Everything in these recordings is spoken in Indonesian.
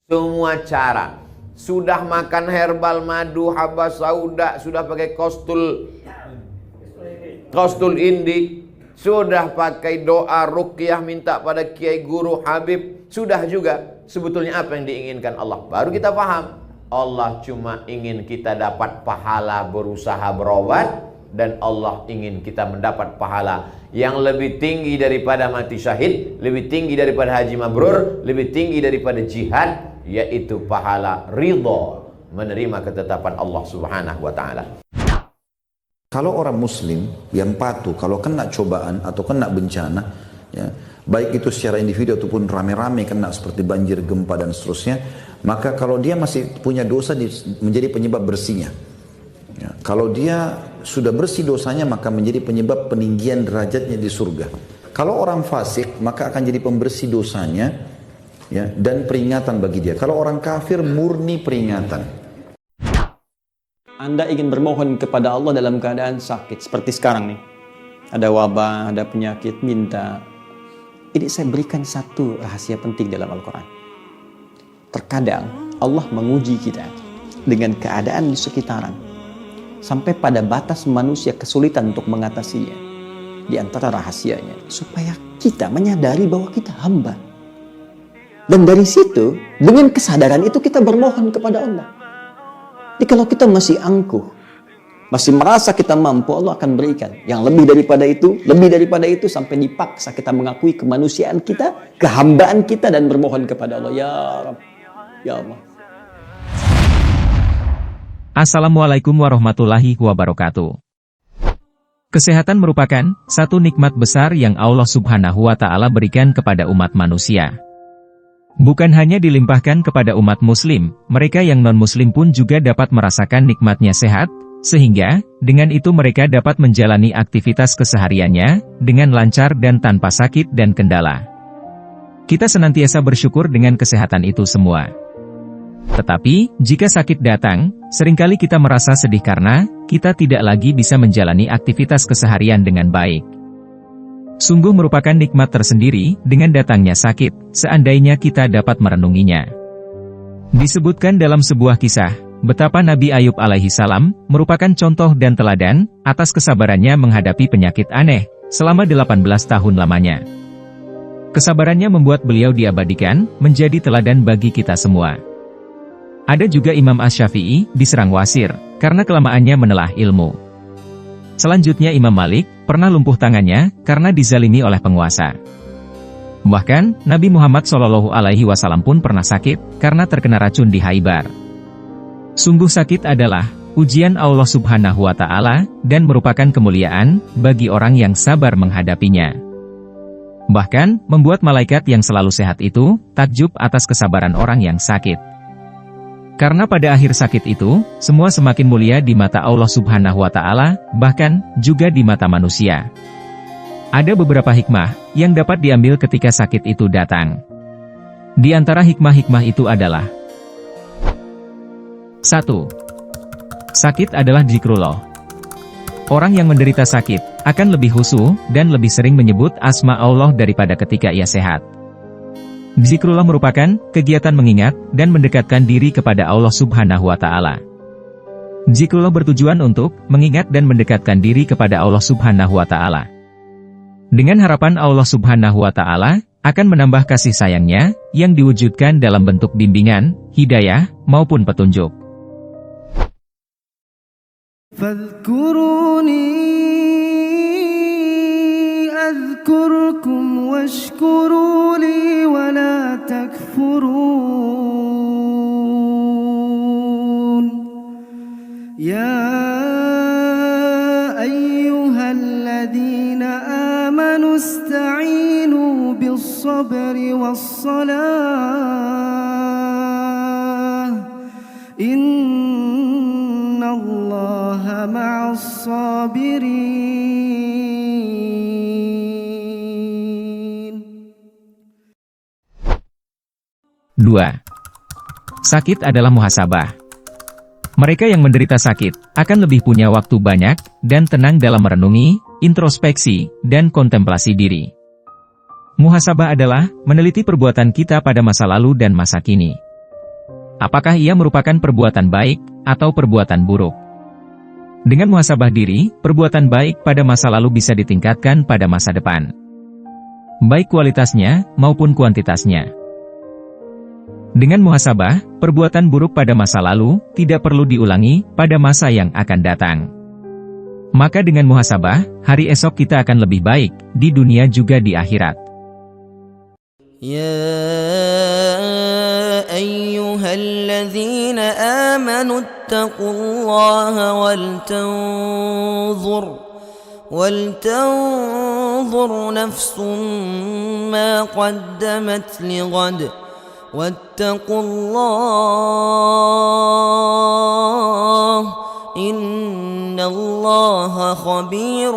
Semua cara. Sudah makan herbal, madu, haba sauda, sudah pakai kostul indik, sudah pakai doa ruqyah minta pada kiai guru habib, sudah juga. Sebetulnya apa yang diinginkan Allah? Baru kita paham. Allah cuma ingin kita dapat pahala berusaha berobat, dan Allah ingin kita mendapat pahala yang lebih tinggi daripada mati syahid, lebih tinggi daripada haji mabrur, lebih tinggi daripada jihad, yaitu pahala ridha menerima ketetapan Allah Subhanahu wa taala. Kalau orang muslim yang patuh, kalau kena cobaan atau kena bencana, ya, baik itu secara individu ataupun rame-rame kena seperti banjir, gempa dan seterusnya, maka kalau dia masih punya dosa menjadi penyebab bersihnya. Ya, kalau dia sudah bersih dosanya, maka menjadi penyebab peninggian derajatnya di surga. Kalau orang fasik, maka akan jadi pembersih dosanya, ya, dan peringatan bagi dia. Kalau orang kafir, murni peringatan. Anda ingin bermohon kepada Allah dalam keadaan sakit seperti sekarang nih, ada wabah, ada penyakit, minta. Ini saya berikan satu rahasia penting dalam Al-Quran. Terkadang Allah menguji kita dengan keadaan di sekitaran, sampai pada batas manusia kesulitan untuk mengatasinya. Di antara rahasianya, supaya kita menyadari bahwa kita hamba. Dan dari situ, dengan kesadaran itu kita bermohon kepada Allah. Jadi kalau kita masih angkuh, masih merasa kita mampu, Allah akan berikan yang lebih daripada itu, sampai dipaksa kita mengakui kemanusiaan kita, kehambaan kita, dan bermohon kepada Allah. Ya Rabb, ya Allah. Assalamualaikum warahmatullahi wabarakatuh. Kesehatan merupakan satu nikmat besar yang Allah Subhanahu wa Ta'ala berikan kepada umat manusia. Bukan hanya dilimpahkan kepada umat muslim, mereka yang non-muslim pun juga dapat merasakan nikmatnya sehat, sehingga dengan itu mereka dapat menjalani aktivitas kesehariannya dengan lancar dan tanpa sakit dan kendala. Kita senantiasa bersyukur dengan kesehatan itu semua. Tetapi, jika sakit datang, seringkali kita merasa sedih karena kita tidak lagi bisa menjalani aktivitas keseharian dengan baik. Sungguh merupakan nikmat tersendiri dengan datangnya sakit, seandainya kita dapat merenunginya. Disebutkan dalam sebuah kisah, betapa Nabi Ayub alaihi salam merupakan contoh dan teladan atas kesabarannya menghadapi penyakit aneh selama 18 tahun lamanya. Kesabarannya membuat beliau diabadikan menjadi teladan bagi kita semua. Ada juga Imam Asy-Syafi'i diserang wasir karena kelamaannya menelah ilmu. Selanjutnya Imam Malik pernah lumpuh tangannya karena dizalimi oleh penguasa. Bahkan Nabi Muhammad SAW pun pernah sakit karena terkena racun di Khaibar. Sungguh sakit adalah ujian Allah Subhanahu wa Ta'ala dan merupakan kemuliaan bagi orang yang sabar menghadapinya. Bahkan membuat malaikat yang selalu sehat itu takjub atas kesabaran orang yang sakit. Karena pada akhir sakit itu, semua semakin mulia di mata Allah Subhanahu wa Ta'ala, bahkan juga di mata manusia. Ada beberapa hikmah yang dapat diambil ketika sakit itu datang. Di antara hikmah-hikmah itu adalah 1. Sakit adalah dzikrullah. Orang yang menderita sakit akan lebih khusyuk dan lebih sering menyebut asma Allah daripada ketika ia sehat. Zikrullah merupakan kegiatan mengingat dan mendekatkan diri kepada Allah Subhanahu wa Ta'ala. Zikrullah bertujuan untuk mengingat dan mendekatkan diri kepada Allah Subhanahu wa Ta'ala. Dengan harapan Allah Subhanahu wa Ta'ala akan menambah kasih sayangnya yang diwujudkan dalam bentuk bimbingan, hidayah, maupun petunjuk. أذكركم واشكروا لي ولا تكفرون يا أيها الذين آمنوا استعينوا بالصبر والصلاة إن الله مع الصابرين. 2. Sakit adalah muhasabah. Mereka yang menderita sakit akan lebih punya waktu banyak dan tenang dalam merenungi, introspeksi, dan kontemplasi diri. Muhasabah adalah meneliti perbuatan kita pada masa lalu dan masa kini. apakah ia merupakan perbuatan baik atau perbuatan buruk. Dengan muhasabah diri, perbuatan baik pada masa lalu bisa ditingkatkan pada masa depan, baik kualitasnya maupun kuantitasnya. Dengan muhasabah, perbuatan buruk pada masa lalu tidak perlu diulangi pada masa yang akan datang. Maka dengan muhasabah, hari esok kita akan lebih baik di dunia juga di akhirat. يا أيها الذين آمنوا اتقوا الله ولتنظر نفس ما قدمت لغد واتقوا الله إن الله خبير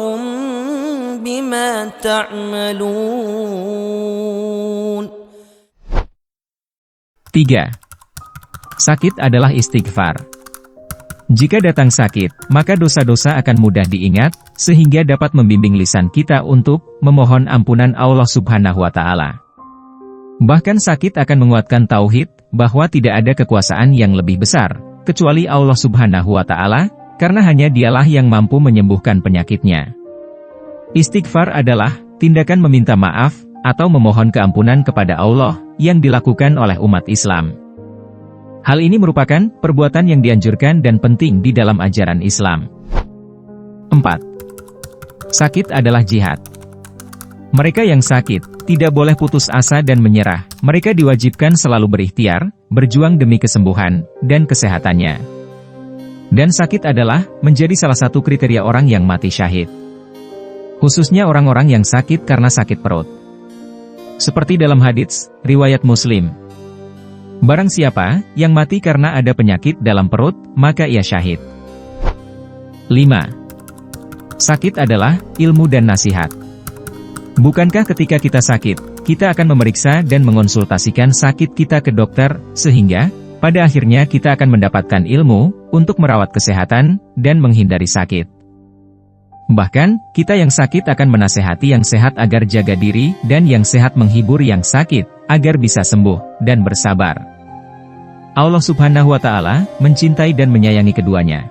بما تعملون. 3. Sakit adalah istighfar. Jika datang sakit, maka dosa-dosa akan mudah diingat, sehingga dapat membimbing lisan kita untuk memohon ampunan Allah Subhanahu wa Ta'ala. Bahkan sakit akan menguatkan tauhid bahwa tidak ada kekuasaan yang lebih besar kecuali Allah Subhanahu wa Ta'ala, karena hanya Dialah yang mampu menyembuhkan penyakitnya. Istighfar adalah tindakan meminta maaf atau memohon keampunan kepada Allah yang dilakukan oleh umat Islam. Hal ini merupakan perbuatan yang dianjurkan dan penting di dalam ajaran Islam. 4. Sakit adalah jihad. Mereka yang sakit tidak boleh putus asa dan menyerah. Mereka diwajibkan selalu berikhtiar, berjuang demi kesembuhan dan kesehatannya. Dan sakit adalah menjadi salah satu kriteria orang yang mati syahid. Khususnya orang-orang yang sakit karena sakit perut. Seperti dalam hadits riwayat Muslim, barang siapa yang mati karena ada penyakit dalam perut, maka ia syahid. 5. Sakit adalah ilmu dan nasihat. Bukankah ketika kita sakit, kita akan memeriksa dan mengonsultasikan sakit kita ke dokter, sehingga pada akhirnya kita akan mendapatkan ilmu untuk merawat kesehatan dan menghindari sakit. Bahkan, kita yang sakit akan menasehati yang sehat agar jaga diri, dan yang sehat menghibur yang sakit, agar bisa sembuh dan bersabar. Allah Subhanahu wa Ta'ala mencintai dan menyayangi keduanya.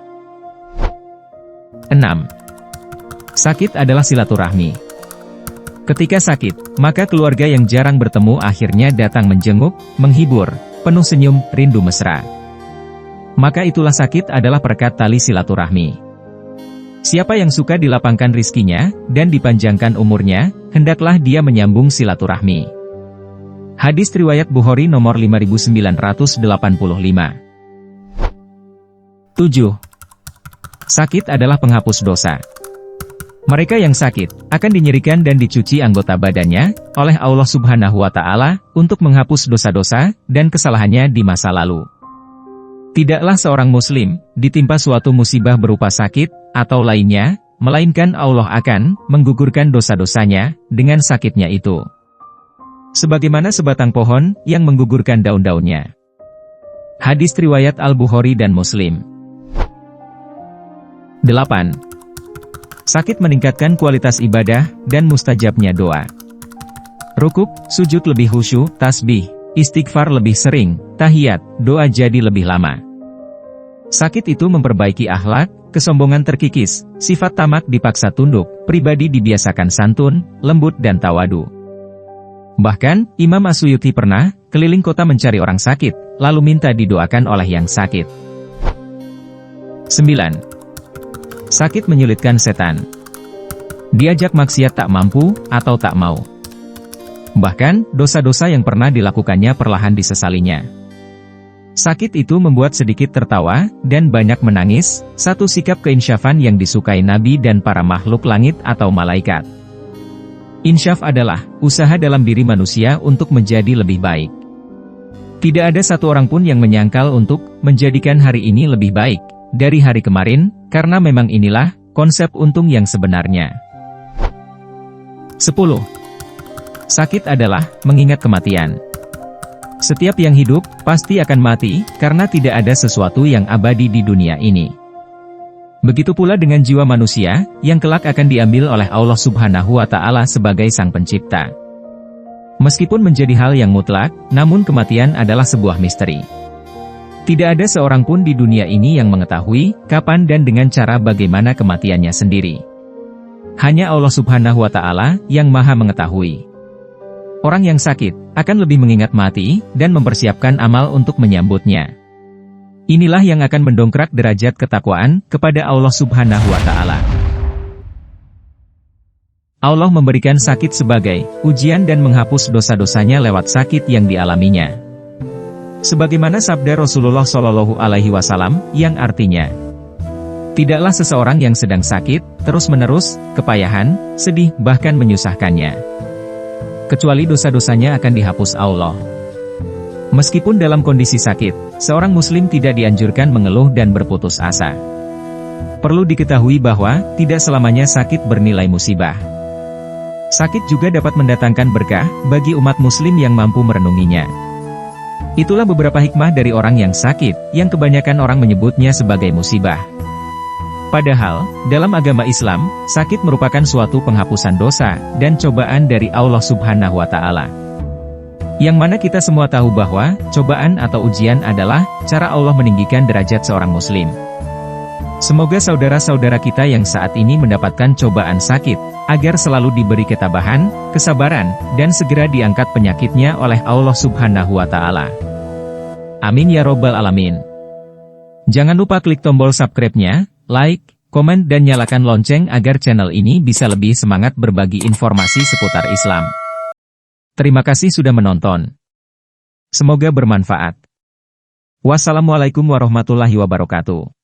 6. Sakit adalah silaturahmi. Ketika sakit, maka keluarga yang jarang bertemu akhirnya datang menjenguk, menghibur, penuh senyum, rindu mesra. Maka itulah sakit adalah perekat tali silaturahmi. Siapa yang suka dilapangkan rizkinya dan dipanjangkan umurnya, hendaklah dia menyambung silaturahmi. Hadis riwayat Bukhari nomor 5985. 7. Sakit adalah penghapus dosa. Mereka yang sakit akan dinyerikan dan dicuci anggota badannya oleh Allah Subhanahu wa Ta'ala untuk menghapus dosa-dosa dan kesalahannya di masa lalu. Tidaklah seorang muslim ditimpa suatu musibah berupa sakit atau lainnya, melainkan Allah akan menggugurkan dosa-dosanya dengan sakitnya itu. Sebagaimana sebatang pohon yang menggugurkan daun-daunnya. Hadis riwayat Al-Bukhari dan Muslim. 8. Sakit meningkatkan kualitas ibadah dan mustajabnya doa. Rukuk, sujud lebih khusyuk, tasbih, istighfar lebih sering, tahiyat, doa jadi lebih lama. Sakit itu memperbaiki akhlak, kesombongan terkikis, sifat tamak dipaksa tunduk, pribadi dibiasakan santun, lembut dan tawadu. Bahkan, Imam As-Suyuti pernah keliling kota mencari orang sakit, lalu minta didoakan oleh yang sakit. 9. Sakit menyulitkan setan. Diajak maksiat tak mampu atau tak mau. Bahkan, dosa-dosa yang pernah dilakukannya perlahan disesalinya. Sakit itu membuat sedikit tertawa dan banyak menangis, satu sikap keinsyafan yang disukai Nabi dan para makhluk langit atau malaikat. Insyaf adalah usaha dalam diri manusia untuk menjadi lebih baik. Tidak ada satu orang pun yang menyangkal untuk menjadikan hari ini lebih baik dari hari kemarin, karena memang inilah konsep untung yang sebenarnya. 10. Sakit adalah mengingat kematian. Setiap yang hidup pasti akan mati, karena tidak ada sesuatu yang abadi di dunia ini. Begitu pula dengan jiwa manusia, yang kelak akan diambil oleh Allah Subhanahu wa Ta'ala sebagai Sang Pencipta. Meskipun menjadi hal yang mutlak, namun kematian adalah sebuah misteri. Tidak ada seorang pun di dunia ini yang mengetahui kapan dan dengan cara bagaimana kematiannya sendiri. Hanya Allah Subhanahu wa Ta'ala yang Maha Mengetahui. Orang yang sakit akan lebih mengingat mati dan mempersiapkan amal untuk menyambutnya. Inilah yang akan mendongkrak derajat ketakwaan kepada Allah Subhanahu wa Ta'ala. Allah memberikan sakit sebagai ujian dan menghapus dosa-dosanya lewat sakit yang dialaminya. Sebagaimana sabda Rasulullah Shallallahu Alaihi Wasallam yang artinya, tidaklah seseorang yang sedang sakit terus-menerus kepayahan, sedih, bahkan menyusahkannya, kecuali dosa-dosanya akan dihapus Allah. Meskipun dalam kondisi sakit, seorang muslim tidak dianjurkan mengeluh dan berputus asa. Perlu diketahui bahwa tidak selamanya sakit bernilai musibah. Sakit juga dapat mendatangkan berkah bagi umat muslim yang mampu merenunginya. Itulah beberapa hikmah dari orang yang sakit, yang kebanyakan orang menyebutnya sebagai musibah. Padahal, dalam agama Islam, sakit merupakan suatu penghapusan dosa dan cobaan dari Allah Subhanahu wa Ta'ala. Yang mana kita semua tahu bahwa cobaan atau ujian adalah cara Allah meninggikan derajat seorang muslim. Semoga saudara-saudara kita yang saat ini mendapatkan cobaan sakit, agar selalu diberi ketabahan, kesabaran, dan segera diangkat penyakitnya oleh Allah Subhanahu wa Ta'ala. Amin ya Robbal Alamin. Jangan lupa klik tombol subscribe-nya, like, komen, dan nyalakan lonceng agar channel ini bisa lebih semangat berbagi informasi seputar Islam. Terima kasih sudah menonton. Semoga bermanfaat. Wassalamualaikum warahmatullahi wabarakatuh.